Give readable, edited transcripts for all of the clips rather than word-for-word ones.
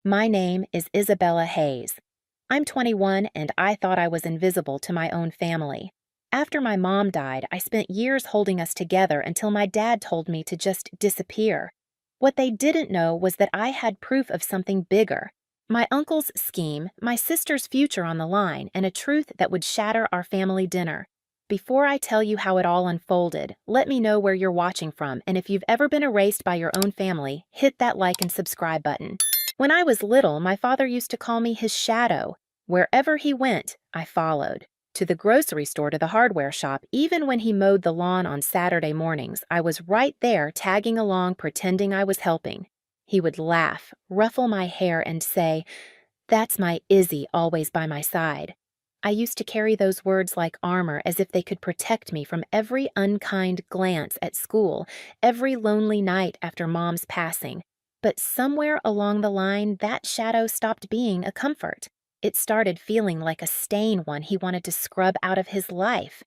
My name is Isabella Hayes. I'm 21 and I thought I was invisible to my own family. After my mom died, I spent years holding us together until my dad told me to just disappear. What they didn't know was that I had proof of something bigger. My uncle's scheme, my sister's future on the line, and a truth that would shatter our family dinner. Before I tell you how it all unfolded, let me know where you're watching from, and if you've ever been erased by your own family, hit that like and subscribe button. When I was little, my father used to call me his shadow. Wherever he went, I followed. To the grocery store, to the hardware shop, even when he mowed the lawn on Saturday mornings, I was right there tagging along, pretending I was helping. He would laugh, ruffle my hair, and say, "That's my Izzy always by my side." I used to carry those words like armor, as if they could protect me from every unkind glance at school, every lonely night after Mom's passing. But somewhere along the line, that shadow stopped being a comfort. It started feeling like a stain one he wanted to scrub out of his life.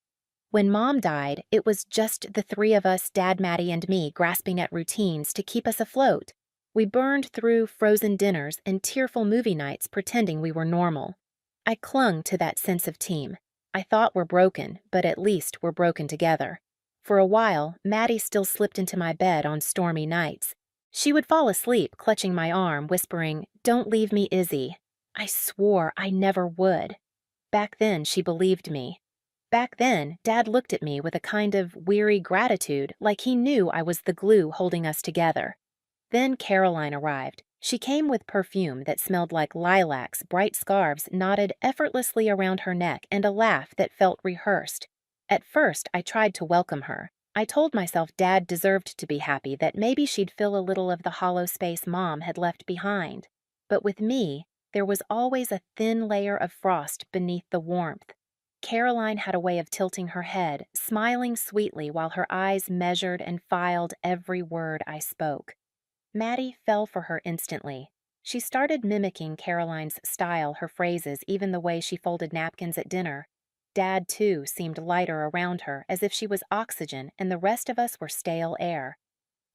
When Mom died, it was just the three of us, Dad, Maddie, and me, grasping at routines to keep us afloat. We burned through frozen dinners and tearful movie nights pretending we were normal. I clung to that sense of team. I thought we're broken, but at least we're broken together. For a while, Maddie still slipped into my bed on stormy nights. She would fall asleep, clutching my arm, whispering, "Don't leave me, Izzy." I swore I never would. Back then, she believed me. Back then, Dad looked at me with a kind of weary gratitude, like he knew I was the glue holding us together. Then Caroline arrived. She came with perfume that smelled like lilacs, bright scarves knotted effortlessly around her neck, and a laugh that felt rehearsed. At first, I tried to welcome her. I told myself Dad deserved to be happy, that maybe she'd fill a little of the hollow space Mom had left behind. But with me, there was always a thin layer of frost beneath the warmth. Caroline had a way of tilting her head, smiling sweetly while her eyes measured and filed every word I spoke. Maddie fell for her instantly. She started mimicking Caroline's style, her phrases, even the way she folded napkins at dinner. Dad, too, seemed lighter around her, as if she was oxygen and the rest of us were stale air.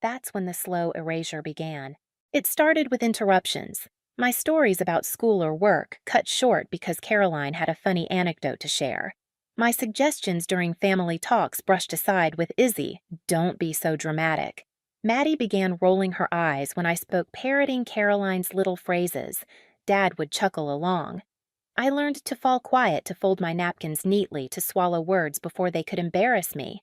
That's when the slow erasure began. It started with interruptions. My stories about school or work cut short because Caroline had a funny anecdote to share. My suggestions during family talks brushed aside with Izzy, "Don't be so dramatic." Maddie began rolling her eyes when I spoke, parroting Caroline's little phrases. Dad would chuckle along. I learned to fall quiet, to fold my napkins neatly, to swallow words before they could embarrass me.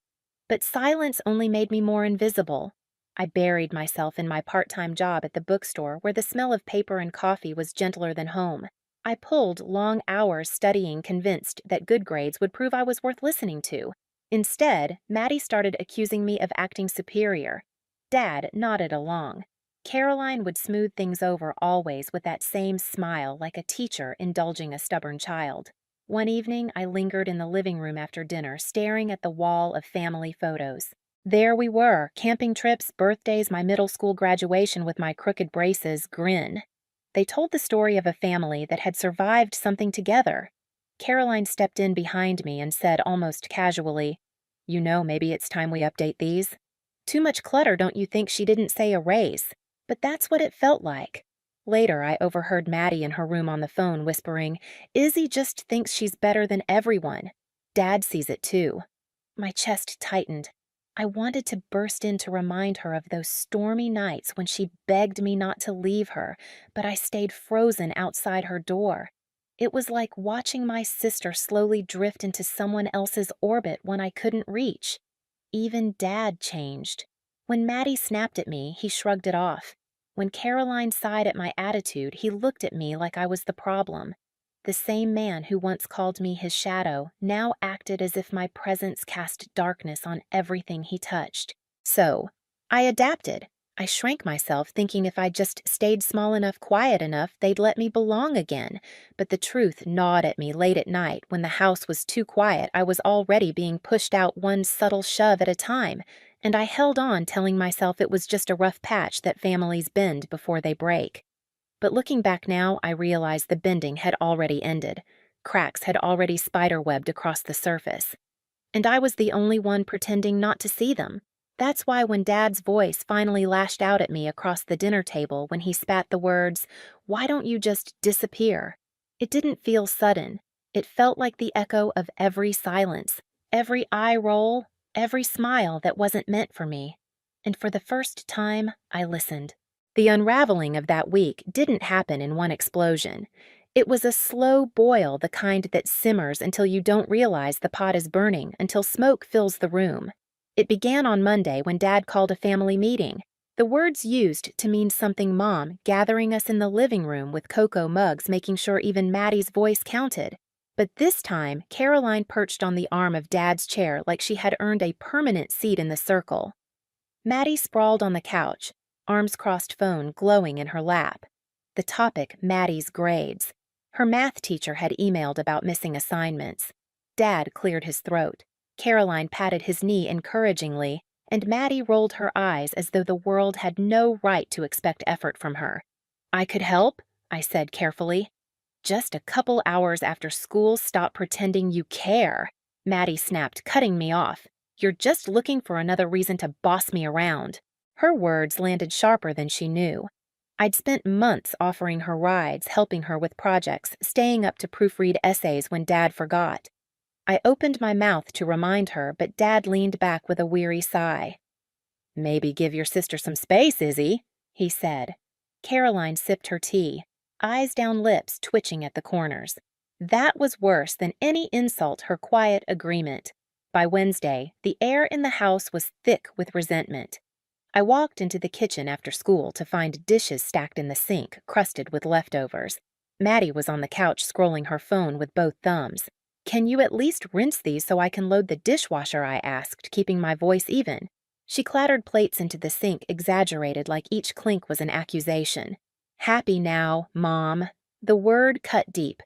But silence only made me more invisible. I buried myself in my part-time job at the bookstore, where the smell of paper and coffee was gentler than home. I pulled long hours studying, convinced that good grades would prove I was worth listening to. Instead, Maddie started accusing me of acting superior. Dad nodded along. Caroline would smooth things over always with that same smile, like a teacher indulging a stubborn child. One evening, I lingered in the living room after dinner, staring at the wall of family photos. There we were, camping trips, birthdays, my middle school graduation with my crooked braces, grin. They told the story of a family that had survived something together. Caroline stepped in behind me and said almost casually, "You know, maybe it's time we update these." Too much clutter, don't you think? She didn't say erase. But that's what it felt like. Later, I overheard Maddie in her room on the phone whispering, "Izzy just thinks she's better than everyone. Dad sees it too." My chest tightened. I wanted to burst in to remind her of those stormy nights when she begged me not to leave her, but I stayed frozen outside her door. It was like watching my sister slowly drift into someone else's orbit, one I couldn't reach. Even Dad changed. When Maddie snapped at me, he shrugged it off. When Caroline sighed at my attitude, he looked at me like I was the problem. The same man who once called me his shadow now acted as if my presence cast darkness on everything he touched. So, I adapted. I shrank myself, thinking if I just stayed small enough, quiet enough, they'd let me belong again. But the truth gnawed at me late at night. When the house was too quiet, I was already being pushed out one subtle shove at a time, and I held on, telling myself it was just a rough patch that families bend before they break. But looking back now, I realized the bending had already ended. Cracks had already spiderwebbed across the surface. And I was the only one pretending not to see them. That's why when Dad's voice finally lashed out at me across the dinner table when he spat the words, "Why don't you just disappear?" It didn't feel sudden. It felt like the echo of every silence, every eye roll, every smile that wasn't meant for me. And for the first time, I listened. The unraveling of that week didn't happen in one explosion. It was a slow boil, the kind that simmers until you don't realize the pot is burning, until smoke fills the room. It began on Monday when Dad called a family meeting. The words used to mean something Mom, gathering us in the living room with cocoa mugs, making sure even Maddie's voice counted. But this time, Caroline perched on the arm of Dad's chair like she had earned a permanent seat in the circle. Maddie sprawled on the couch, arms crossed, phone glowing in her lap. The topic, Maddie's grades. Her math teacher had emailed about missing assignments. Dad cleared his throat. Caroline patted his knee encouragingly, and Maddie rolled her eyes as though the world had no right to expect effort from her. "I could help," I said carefully. "Just a couple hours after school, stop pretending you care," Maddie snapped, cutting me off. "You're just looking for another reason to boss me around." Her words landed sharper than she knew. I'd spent months offering her rides, helping her with projects, staying up to proofread essays when Dad forgot. I opened my mouth to remind her, but Dad leaned back with a weary sigh. "Maybe give your sister some space, Izzy," he said. Caroline sipped her tea, eyes down, lips twitching at the corners. That was worse than any insult, her quiet agreement. By Wednesday, the air in the house was thick with resentment. I walked into the kitchen after school to find dishes stacked in the sink, crusted with leftovers. Maddie was on the couch scrolling her phone with both thumbs. "Can you at least rinse these so I can load the dishwasher?" I asked, keeping my voice even. She clattered plates into the sink, exaggerated like each clink was an accusation. "Happy now, Mom." The word cut deep.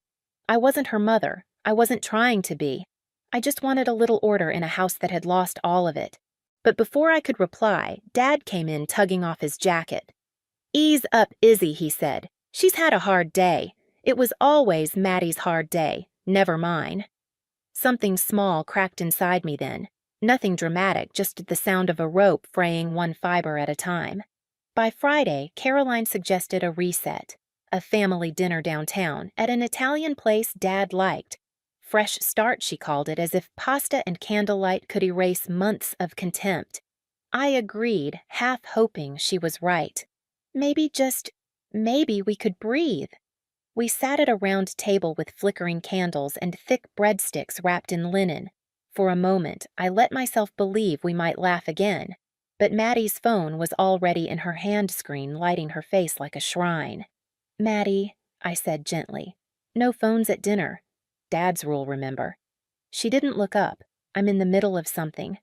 I wasn't her mother. I wasn't trying to be. I just wanted a little order in a house that had lost all of it. But before I could reply, Dad came in tugging off his jacket. "Ease up, Izzy," he said. "She's had a hard day. It was always Maddie's hard day, never mine." Something small cracked inside me then. Nothing dramatic, just the sound of a rope fraying one fiber at a time. By Friday, Caroline suggested a reset, a family dinner downtown at an Italian place Dad liked. Fresh start, she called it, as if pasta and candlelight could erase months of contempt. I agreed, half hoping she was right. Maybe we could breathe. We sat at a round table with flickering candles and thick breadsticks wrapped in linen. For a moment, I let myself believe we might laugh again. But Maddie's phone was already in her hand screen, lighting her face like a shrine. "Maddie," I said gently, "no phones at dinner. Dad's rule, remember." She didn't look up. "I'm in the middle of something."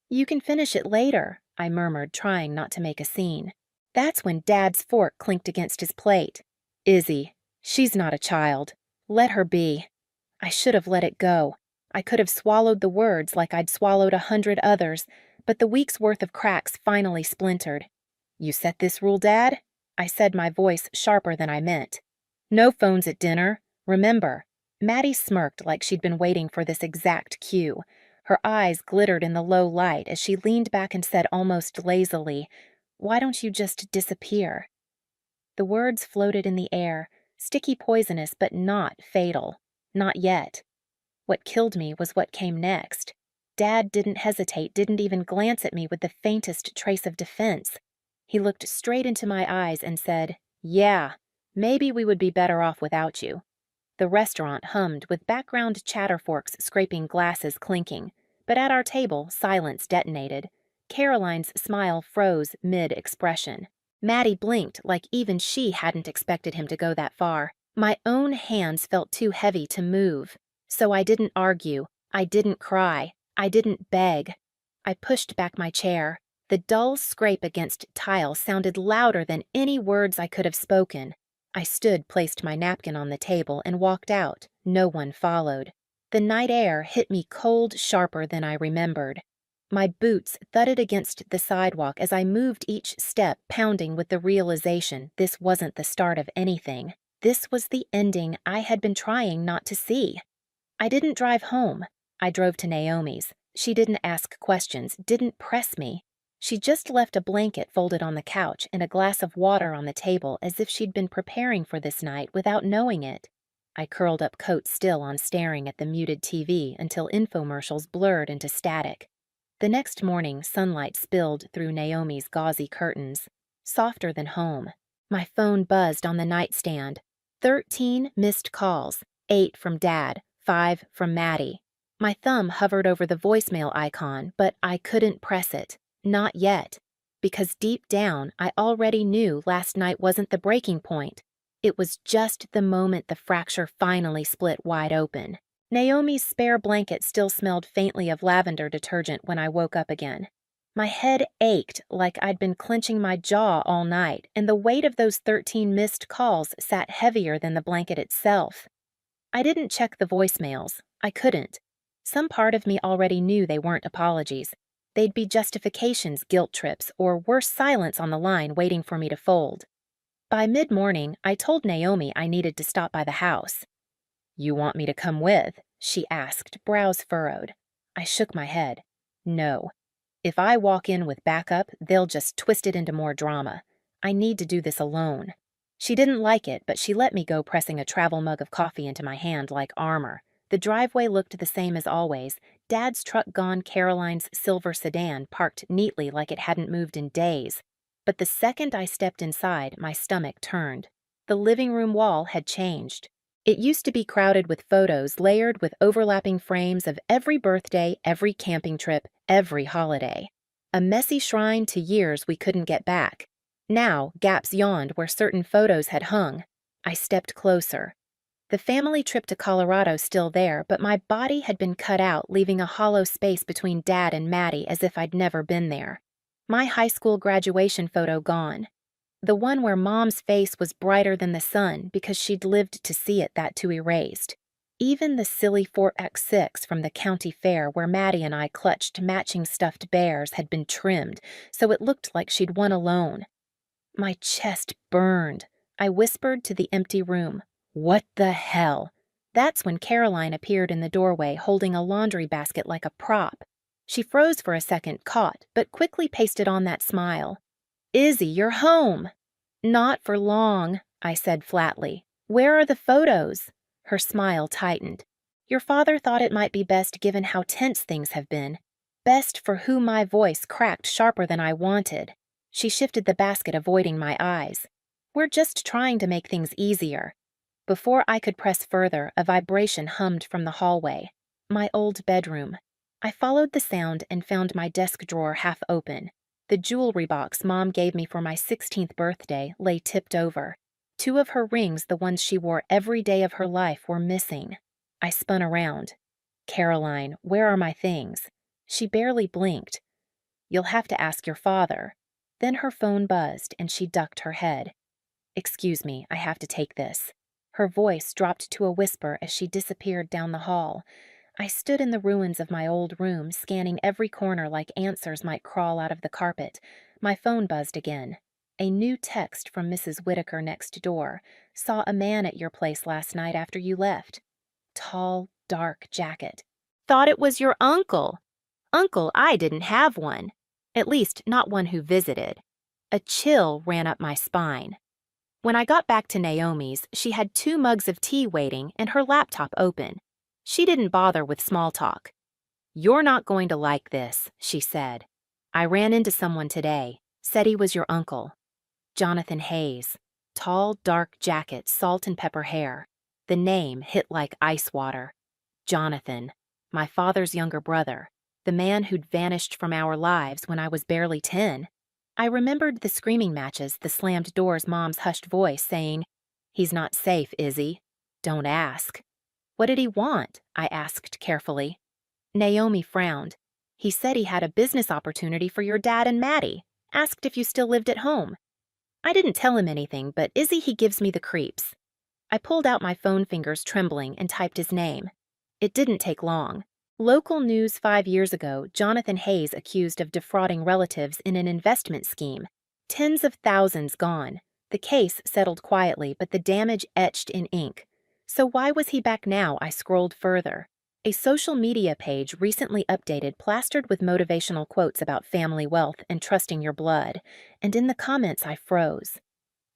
"You can finish it later," I murmured, trying not to make a scene. That's when Dad's fork clinked against his plate. "Izzy, she's not a child. Let her be." I should have let it go. I could have swallowed the words like I'd swallowed 100 others, but the week's worth of cracks finally splintered. "You set this rule, Dad?" I said, my voice sharper than I meant. "No phones at dinner. Remember." Maddie smirked like she'd been waiting for this exact cue. Her eyes glittered in the low light as she leaned back and said almost lazily, "Why don't you just disappear?" The words floated in the air, sticky, poisonous, but not fatal. Not yet. What killed me was what came next. Dad didn't hesitate, didn't even glance at me with the faintest trace of defense. He looked straight into my eyes and said, "Yeah, maybe we would be better off without you." The restaurant hummed with background chatterforks scraping, glasses clinking. But at our table, silence detonated. Caroline's smile froze mid-expression. Maddie blinked like even she hadn't expected him to go that far. My own hands felt too heavy to move. So I didn't argue. I didn't cry. I didn't beg. I pushed back my chair. The dull scrape against tile sounded louder than any words I could have spoken. I stood, placed my napkin on the table, and walked out. No one followed. The night air hit me cold, sharper than I remembered. My boots thudded against the sidewalk as I moved each step, pounding with the realization this wasn't the start of anything. This was the ending I had been trying not to see. I didn't drive home. I drove to Naomi's. She didn't ask questions, didn't press me. She just left a blanket folded on the couch and a glass of water on the table as if she'd been preparing for this night without knowing it. I curled up coat still on staring at the muted TV until infomercials blurred into static. The next morning, sunlight spilled through Naomi's gauzy curtains, softer than home. My phone buzzed on the nightstand. 13 missed calls, 8 from Dad, 5 from Maddie. My thumb hovered over the voicemail icon, but I couldn't press it. Not yet. Because deep down, I already knew last night wasn't the breaking point. It was just the moment the fracture finally split wide open. Naomi's spare blanket still smelled faintly of lavender detergent when I woke up again. My head ached like I'd been clenching my jaw all night, and the weight of those 13 missed calls sat heavier than the blanket itself. I didn't check the voicemails. I couldn't. Some part of me already knew they weren't apologies. They'd be justifications, guilt trips, or worse, silence on the line waiting for me to fold. By mid-morning, I told Naomi I needed to stop by the house. "You want me to come with?" she asked, brows furrowed. I shook my head. No. If I walk in with backup, they'll just twist it into more drama. I need to do this alone. She didn't like it, but she let me go, pressing a travel mug of coffee into my hand like armor. The driveway looked the same as always. Dad's truck gone, Caroline's silver sedan parked neatly like it hadn't moved in days. But the second I stepped inside, my stomach turned. The living room wall had changed. It used to be crowded with photos layered with overlapping frames of every birthday, every camping trip, every holiday. A messy shrine to years we couldn't get back. Now, gaps yawned where certain photos had hung. I stepped closer. The family trip to Colorado still there, but my body had been cut out, leaving a hollow space between Dad and Maddie as if I'd never been there. My high school graduation photo gone. The one where Mom's face was brighter than the sun because she'd lived to see it that too erased. Even the silly 4x6 from the county fair where Maddie and I clutched matching stuffed bears had been trimmed, so it looked like she'd won alone. My chest burned. I whispered to the empty room, "What the hell?" That's when Caroline appeared in the doorway holding a laundry basket like a prop. She froze for a second, caught, but quickly pasted on that smile. "Izzy, you're home." "Not for long," I said flatly. "Where are the photos?" Her smile tightened. "Your father thought it might be best given how tense things have been. Best for who my voice cracked sharper than I wanted." She shifted the basket, avoiding my eyes. "We're just trying to make things easier." Before I could press further, a vibration hummed from the hallway. My old bedroom. I followed the sound and found my desk drawer half open. The jewelry box Mom gave me for my 16th birthday lay tipped over. 2 of her rings, the ones she wore every day of her life, were missing. I spun around. "Caroline, where are my things?" She barely blinked. "You'll have to ask your father." Then her phone buzzed and she ducked her head. "Excuse me, I have to take this." Her voice dropped to a whisper as she disappeared down the hall. I stood in the ruins of my old room, scanning every corner like answers might crawl out of the carpet. My phone buzzed again. A new text from Mrs. Whitaker next door. "Saw a man at your place last night after you left. Tall, dark jacket. Thought it was your uncle." Uncle, I didn't have one. At least, not one who visited. A chill ran up my spine. When I got back to Naomi's, she had 2 mugs of tea waiting and her laptop open. She didn't bother with small talk. "You're not going to like this," she said. "I ran into someone today. Said he was your uncle. Jonathan Hayes. Tall, dark jacket, salt and pepper hair. The name hit like ice water. Jonathan, my father's younger brother. The man who'd vanished from our lives when I was barely 10. I remembered the screaming matches, the slammed doors, Mom's hushed voice saying, "He's not safe, Izzy. Don't ask." "What did he want?" I asked carefully. Naomi frowned. "He said he had a business opportunity for your dad and Maddie. Asked if you still lived at home." I didn't tell him anything, but Izzy, he gives me the creeps. I pulled out my phone, fingers trembling, and typed his name. It didn't take long. Local news 5 years ago, Jonathan Hayes accused of defrauding relatives in an investment scheme. Tens of thousands gone. The case settled quietly, but the damage etched in ink. So why was he back now? I scrolled further. A social media page recently updated plastered with motivational quotes about family wealth and trusting your blood, and in the comments I froze.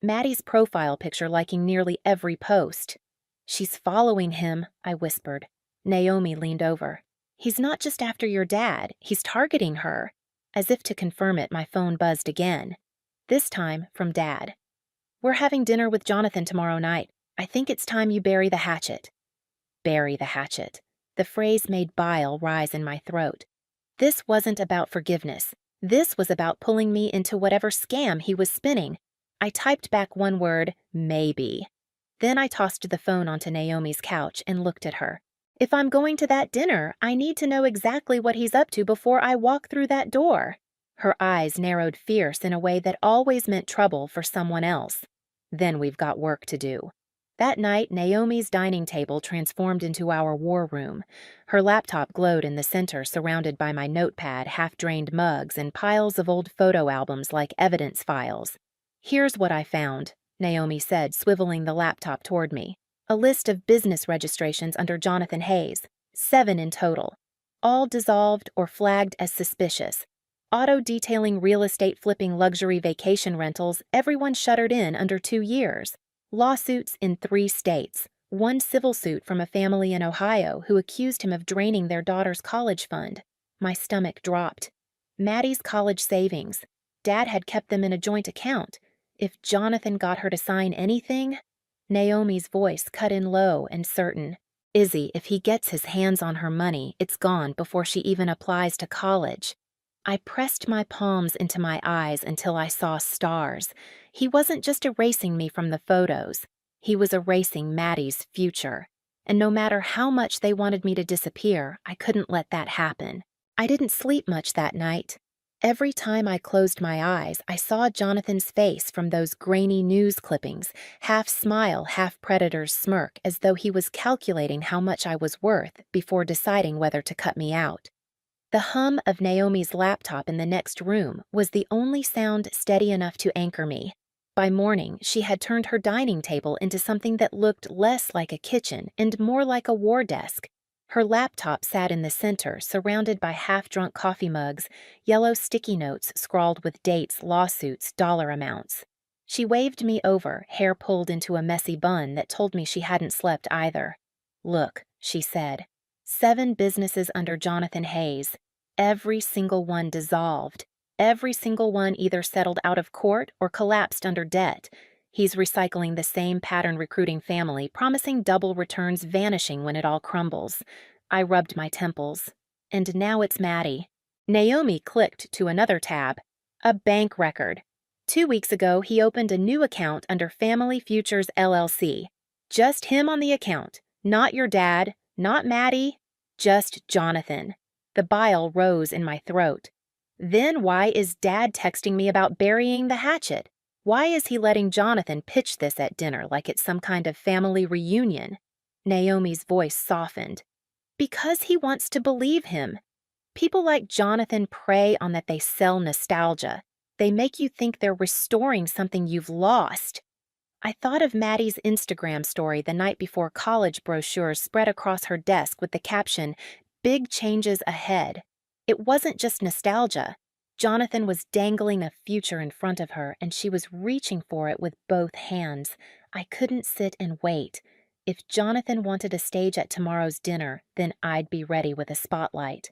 Maddie's profile picture liking nearly every post. "She's following him," I whispered. Naomi leaned over. "He's not just after your dad, he's targeting her." As if to confirm it, my phone buzzed again. This time from Dad. "We're having dinner with Jonathan tomorrow night. I think it's time you bury the hatchet." Bury the hatchet. The phrase made bile rise in my throat. This wasn't about forgiveness. This was about pulling me into whatever scam he was spinning. I typed back one word, maybe. Then I tossed the phone onto Naomi's couch and looked at her. "If I'm going to that dinner, I need to know exactly what he's up to before I walk through that door." Her eyes narrowed fierce in a way that always meant trouble for someone else. "Then we've got work to do." That night, Naomi's dining table transformed into our war room. Her laptop glowed in the center, surrounded by my notepad, half-drained mugs, and piles of old photo albums like evidence files. "Here's what I found," Naomi said, swiveling the laptop toward me. "A list of business registrations under Jonathan Hayes, 7 in total. All dissolved or flagged as suspicious. Auto-detailing real estate flipping luxury vacation rentals, everyone shuttered in under 2 years. Lawsuits in 3 states. 1 civil suit from a family in Ohio who accused him of draining their daughter's college fund." My stomach dropped. Maddie's college savings. Dad had kept them in a joint account. If Jonathan got her to sign anything? Naomi's voice cut in low and certain. "Izzy, if he gets his hands on her money, it's gone before she even applies to college." I pressed my palms into my eyes until I saw stars. He wasn't just erasing me from the photos. He was erasing Maddie's future. And no matter how much they wanted me to disappear, I couldn't let that happen. I didn't sleep much that night. Every time I closed my eyes, I saw Jonathan's face from those grainy news clippings, half smile, half predator's smirk, as though he was calculating how much I was worth before deciding whether to cut me out. The hum of Naomi's laptop in the next room was the only sound steady enough to anchor me. By morning, she had turned her dining table into something that looked less like a kitchen and more like a war desk. Her laptop sat in the center, surrounded by half-drunk coffee mugs, yellow sticky notes scrawled with dates, lawsuits, dollar amounts. She waved me over, hair pulled into a messy bun that told me she hadn't slept either. "Look," she said. 7 businesses under Jonathan Hayes. Every single one dissolved. Every single one either settled out of court or collapsed under debt. He's recycling the same pattern recruiting family, promising double returns, vanishing when it all crumbles. I rubbed my temples. And now it's Maddie. Naomi clicked to another tab. A bank record. 2 weeks ago, he opened a new account under Family Futures LLC. Just him on the account. Not your dad, not Maddie, just Jonathan. The bile rose in my throat. Then why is Dad texting me about burying the hatchet? Why is he letting Jonathan pitch this at dinner like it's some kind of family reunion? Naomi's voice softened. "Because he wants to believe him. People like Jonathan prey on that they sell nostalgia. They make you think they're restoring something you've lost." I thought of Maddie's Instagram story the night before college brochures spread across her desk with the caption, "Big changes ahead." It wasn't just nostalgia. Jonathan was dangling a future in front of her, and she was reaching for it with both hands. I couldn't sit and wait. If Jonathan wanted a stage at tomorrow's dinner, then I'd be ready with a spotlight.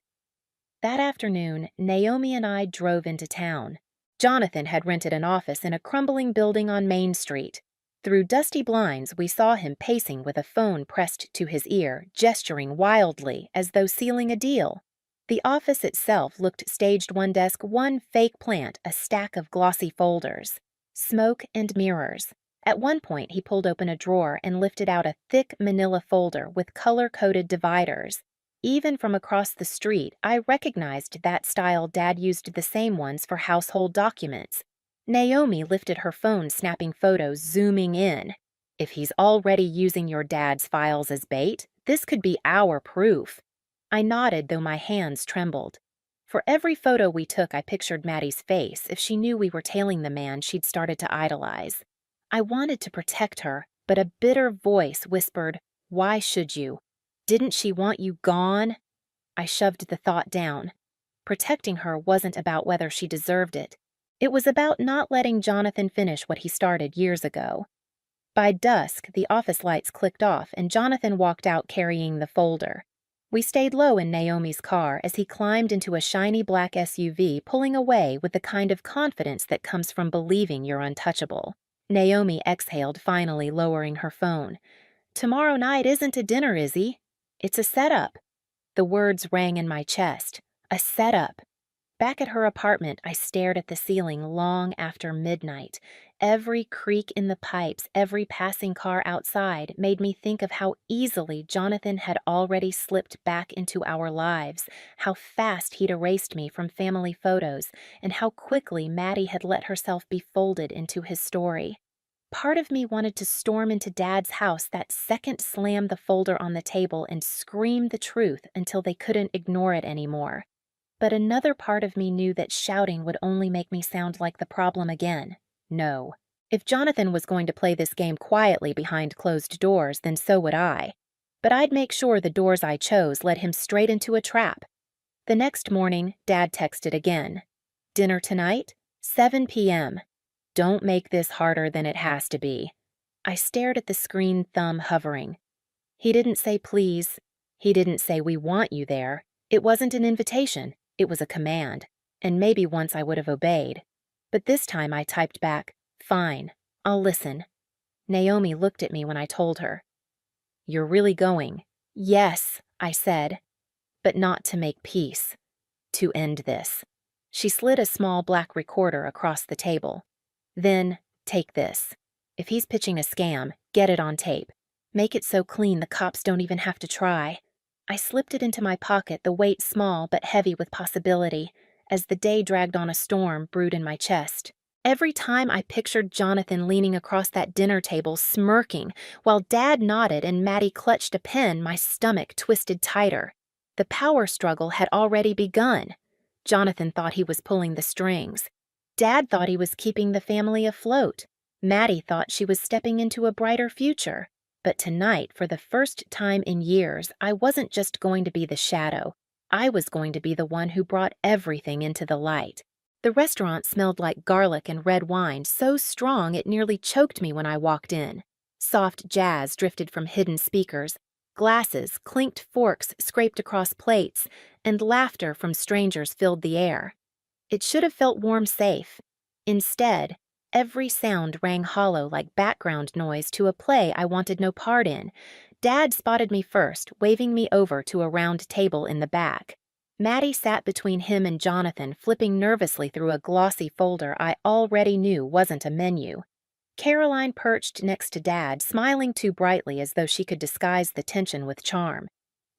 That afternoon, Naomi and I drove into town. Jonathan had rented an office in a crumbling building on Main Street. Through dusty blinds, we saw him pacing with a phone pressed to his ear, gesturing wildly as though sealing a deal. The office itself looked staged: one desk, one fake plant, a stack of glossy folders. Smoke and mirrors. At one point, he pulled open a drawer and lifted out a thick manila folder with color-coded dividers. Even from across the street, I recognized that style. Dad used the same ones for household documents. Naomi lifted her phone, snapping photos, zooming in. "If he's already using your dad's files as bait, this could be our proof." I nodded, though my hands trembled. For every photo we took, I pictured Maddie's face if she knew we were tailing the man she'd started to idolize. I wanted to protect her, but a bitter voice whispered, "Why should you?" Didn't she want you gone? I shoved the thought down. Protecting her wasn't about whether she deserved it. It was about not letting Jonathan finish what he started years ago. By dusk, the office lights clicked off and Jonathan walked out carrying the folder. We stayed low in Naomi's car as he climbed into a shiny black SUV, pulling away with the kind of confidence that comes from believing you're untouchable. Naomi exhaled, finally lowering her phone. "Tomorrow night isn't a dinner, Izzy. It's a setup." The words rang in my chest. A setup. Back at her apartment, I stared at the ceiling long after midnight. Every creak in the pipes, every passing car outside made me think of how easily Jonathan had already slipped back into our lives, how fast he'd erased me from family photos, and how quickly Maddie had let herself be folded into his story. Part of me wanted to storm into Dad's house that second, slam the folder on the table, and scream the truth until they couldn't ignore it anymore. But another part of me knew that shouting would only make me sound like the problem again. No. If Jonathan was going to play this game quietly behind closed doors, then so would I. But I'd make sure the doors I chose led him straight into a trap. The next morning, Dad texted again. "Dinner tonight? 7 p.m. Don't make this harder than it has to be." I stared at the screen, thumb hovering. He didn't say please. He didn't say we want you there. It wasn't an invitation. It was a command, and maybe once I would have obeyed. But this time I typed back, "Fine, I'll listen." Naomi looked at me when I told her. "You're really going?" "Yes," I said. "But not to make peace. To end this." She slid a small black recorder across the table. "Then, take this. If he's pitching a scam, get it on tape. Make it so clean the cops don't even have to try." I slipped it into my pocket, the weight small but heavy with possibility, as the day dragged on. A storm brewed in my chest. Every time I pictured Jonathan leaning across that dinner table, smirking, while Dad nodded and Maddie clutched a pen, my stomach twisted tighter. The power struggle had already begun. Jonathan thought he was pulling the strings. Dad thought he was keeping the family afloat. Maddie thought she was stepping into a brighter future. But tonight, for the first time in years, I wasn't just going to be the shadow. I was going to be the one who brought everything into the light. The restaurant smelled like garlic and red wine, so strong it nearly choked me when I walked in. Soft jazz drifted from hidden speakers. Glasses, clinked forks scraped across plates, and laughter from strangers filled the air. It should have felt warm, safe. Instead, every sound rang hollow like background noise to a play I wanted no part in. Dad spotted me first, waving me over to a round table in the back. Maddie sat between him and Jonathan, flipping nervously through a glossy folder I already knew wasn't a menu. Caroline perched next to Dad, smiling too brightly as though she could disguise the tension with charm.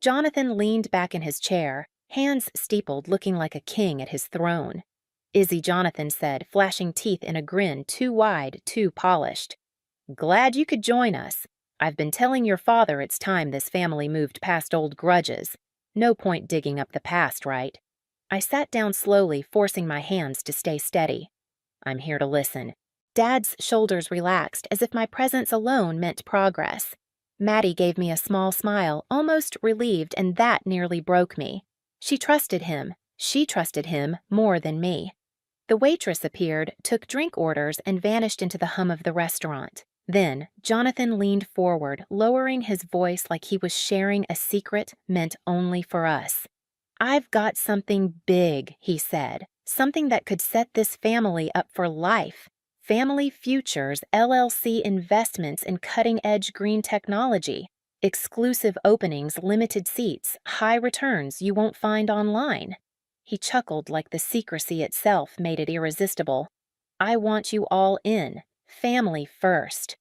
Jonathan leaned back in his chair, hands steepled, looking like a king at his throne. "Izzy," Jonathan said, flashing teeth in a grin too wide, too polished. "Glad you could join us. I've been telling your father it's time this family moved past old grudges. No point digging up the past, right?" I sat down slowly, forcing my hands to stay steady. "I'm here to listen." Dad's shoulders relaxed, as if my presence alone meant progress. Maddie gave me a small smile, almost relieved, and that nearly broke me. She trusted him. She trusted him more than me. The waitress appeared, took drink orders, and vanished into the hum of the restaurant. Then, Jonathan leaned forward, lowering his voice like he was sharing a secret meant only for us. "I've got something big," he said. "Something that could set this family up for life. Family Futures, LLC investments in cutting-edge green technology. Exclusive openings, limited seats, high returns you won't find online." He chuckled like the secrecy itself made it irresistible. "I want you all in. Family first."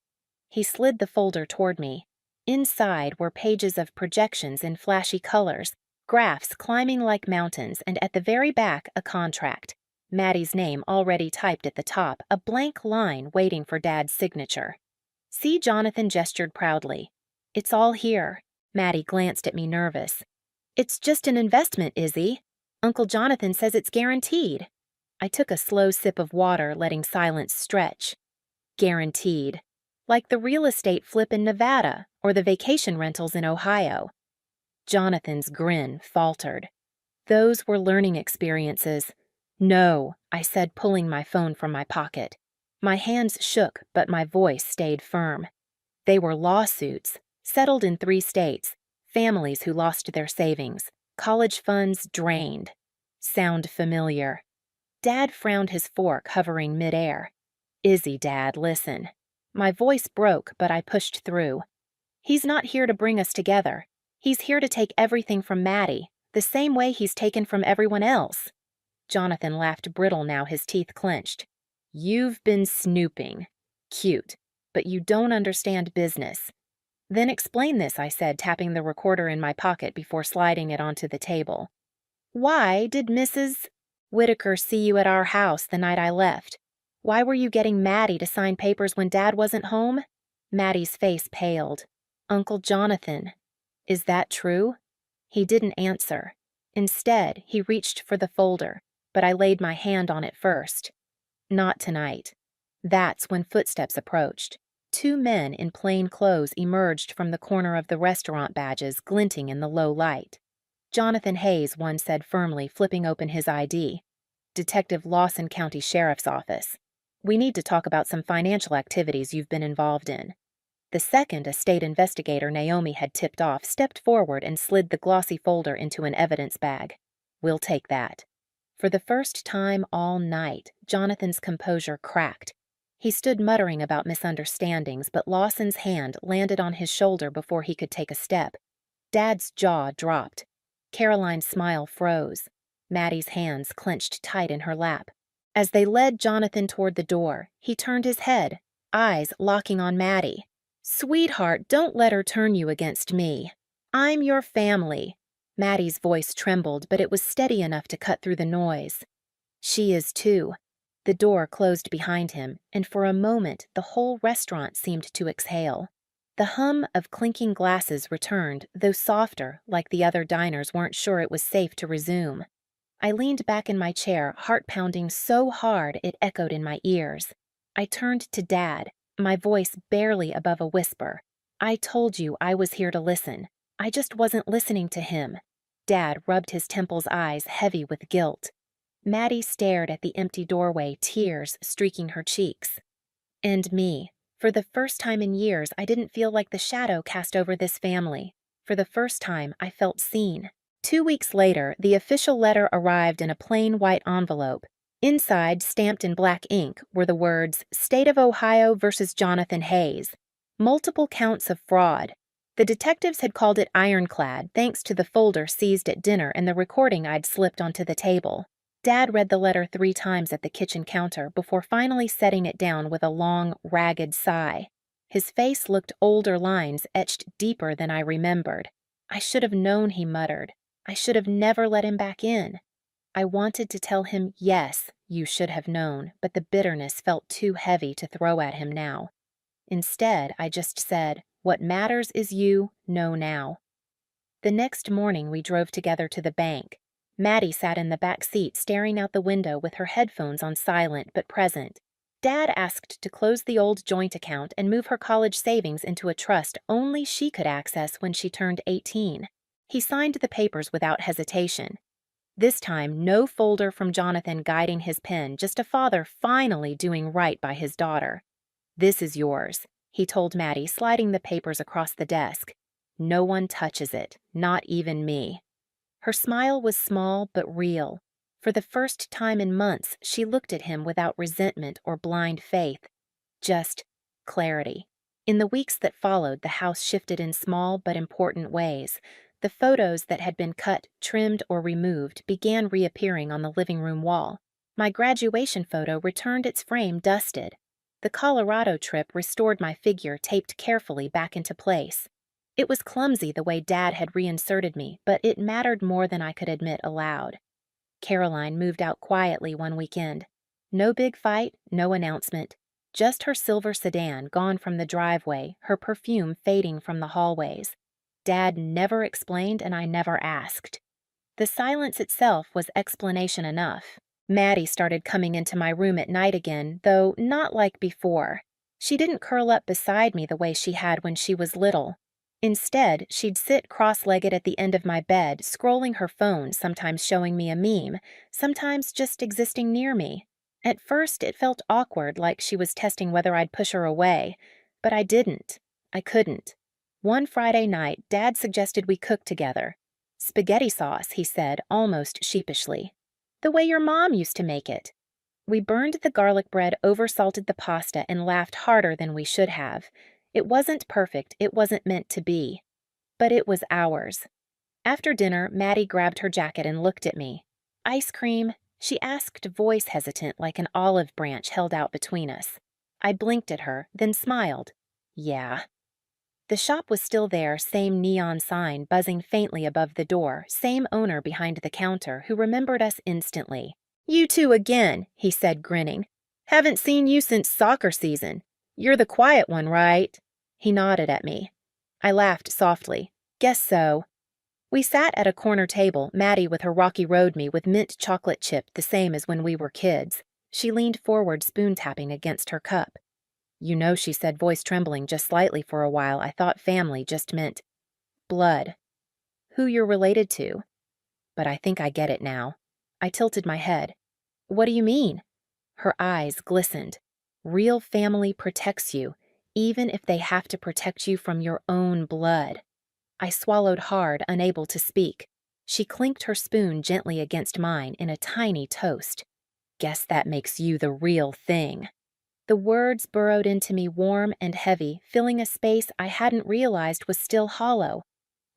He slid the folder toward me. Inside were pages of projections in flashy colors, graphs climbing like mountains, and at the very back a contract. Maddie's name already typed at the top, a blank line waiting for Dad's signature. "See," Jonathan gestured proudly. "It's all here." Maddie glanced at me nervous. "It's just an investment, Izzy. Uncle Jonathan says it's guaranteed." I took a slow sip of water, letting silence stretch. Guaranteed. Like the real estate flip in Nevada or the vacation rentals in Ohio. Jonathan's grin faltered. Those were learning experiences. No, I said, pulling my phone from my pocket. My hands shook, but my voice stayed firm. They were lawsuits, settled in 3 states, families who lost their savings, college funds drained. Sound familiar? Dad frowned, his fork hovering midair. Izzy, Dad, listen. My voice broke, but I pushed through. He's not here to bring us together. He's here to take everything from Maddie, the same way he's taken from everyone else. Jonathan laughed brittle now, his teeth clenched. You've been snooping. Cute, but you don't understand business. Then explain this, I said, tapping the recorder in my pocket before sliding it onto the table. Why did Mrs. Whitaker see you at our house the night I left? Why were you getting Maddie to sign papers when Dad wasn't home? Maddie's face paled. Uncle Jonathan. Is that true? He didn't answer. Instead, he reached for the folder, but I laid my hand on it first. Not tonight. That's when footsteps approached. 2 men in plain clothes emerged from the corner of the restaurant, badges glinting in the low light. Jonathan Hayes, one said firmly, flipping open his ID. Detective Lawson County Sheriff's Office. We need to talk about some financial activities you've been involved in. The second, a state investigator Naomi had tipped off, stepped forward and slid the glossy folder into an evidence bag. We'll take that. For the first time all night, Jonathan's composure cracked. He stood muttering about misunderstandings, but Lawson's hand landed on his shoulder before he could take a step. Dad's jaw dropped. Caroline's smile froze. Maddie's hands clenched tight in her lap. As they led Jonathan toward the door, he turned his head, eyes locking on Maddie. Sweetheart, don't let her turn you against me. I'm your family. Maddie's voice trembled, but it was steady enough to cut through the noise. She is too. The door closed behind him, and for a moment the whole restaurant seemed to exhale. The hum of clinking glasses returned, though softer, like the other diners weren't sure it was safe to resume. I leaned back in my chair, heart pounding so hard it echoed in my ears. I turned to Dad, my voice barely above a whisper. I told you I was here to listen. I just wasn't listening to him. Dad rubbed his temples, eyes heavy with guilt. Maddie stared at the empty doorway, tears streaking her cheeks. And me. For the first time in years, I didn't feel like the shadow cast over this family. For the first time, I felt seen. 2 weeks later, the official letter arrived in a plain white envelope. Inside, stamped in black ink, were the words, State of Ohio versus Jonathan Hayes. Multiple counts of fraud. The detectives had called it ironclad, thanks to the folder seized at dinner and the recording I'd slipped onto the table. Dad read the letter 3 times at the kitchen counter before finally setting it down with a long, ragged sigh. His face looked older, lines etched deeper than I remembered. I should have known, he muttered. I should have never let him back in. I wanted to tell him, yes, you should have known, but the bitterness felt too heavy to throw at him now. Instead, I just said, what matters is you know now. The next morning we drove together to the bank. Maddie sat in the back seat staring out the window with her headphones on silent but present. Dad asked to close the old joint account and move her college savings into a trust only she could access when she turned 18. He signed the papers without hesitation. This time, no folder from Jonathan guiding his pen, just a father finally doing right by his daughter. This is yours, he told Maddie, sliding the papers across the desk. No one touches it, not even me. Her smile was small but real. For the first time in months, she looked at him without resentment or blind faith. Just clarity. In the weeks that followed, the house shifted in small but important ways. The photos that had been cut, trimmed, or removed began reappearing on the living room wall. My graduation photo returned its frame dusted. The Colorado trip restored my figure taped carefully back into place. It was clumsy the way Dad had reinserted me, but it mattered more than I could admit aloud. Caroline moved out quietly one weekend. No big fight, no announcement. Just her silver sedan gone from the driveway, her perfume fading from the hallways. Dad never explained and I never asked. The silence itself was explanation enough. Maddie started coming into my room at night again, though not like before. She didn't curl up beside me the way she had when she was little. Instead, she'd sit cross-legged at the end of my bed, scrolling her phone, sometimes showing me a meme, sometimes just existing near me. At first, it felt awkward, like she was testing whether I'd push her away, but I didn't. I couldn't. One Friday night, Dad suggested we cook together. Spaghetti sauce, he said, almost sheepishly. The way your mom used to make it. We burned the garlic bread, oversalted the pasta, and laughed harder than we should have. It wasn't perfect, it wasn't meant to be. But it was ours. After dinner, Maddie grabbed her jacket and looked at me. Ice cream? She asked, voice hesitant like an olive branch held out between us. I blinked at her, then smiled. Yeah. The shop was still there, same neon sign buzzing faintly above the door, same owner behind the counter who remembered us instantly. You two again, he said, grinning. Haven't seen you since soccer season. You're the quiet one, right? He nodded at me. I laughed softly. Guess so. We sat at a corner table, Maddie with her Rocky Road me with mint chocolate chip the same as when we were kids. She leaned forward, spoon-tapping against her cup. You know, she said, voice trembling just slightly for a while. I thought family just meant blood. Who you're related to. But I think I get it now. I tilted my head. What do you mean? Her eyes glistened. Real family protects you, even if they have to protect you from your own blood. I swallowed hard, unable to speak. She clinked her spoon gently against mine in a tiny toast. Guess that makes you the real thing. The words burrowed into me warm and heavy, filling a space I hadn't realized was still hollow.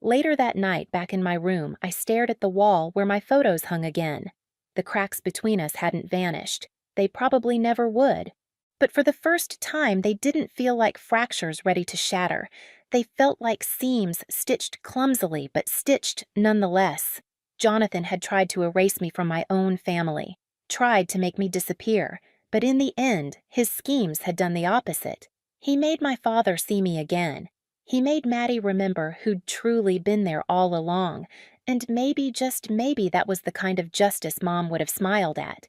Later that night, back in my room, I stared at the wall where my photos hung again. The cracks between us hadn't vanished. They probably never would. But for the first time, they didn't feel like fractures ready to shatter. They felt like seams stitched clumsily, but stitched nonetheless. Jonathan had tried to erase me from my own family, tried to make me disappear. But in the end, his schemes had done the opposite. He made my father see me again. He made Maddie remember who'd truly been there all along, and maybe, just maybe, that was the kind of justice Mom would have smiled at.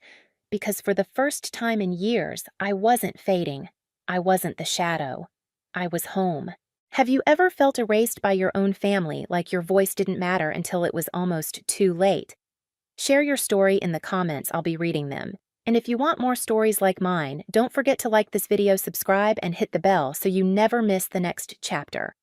Because for the first time in years, I wasn't fading. I wasn't the shadow. I was home. Have you ever felt erased by your own family, like your voice didn't matter until it was almost too late? Share your story in the comments, I'll be reading them. And if you want more stories like mine, don't forget to like this video, subscribe, and hit the bell so you never miss the next chapter.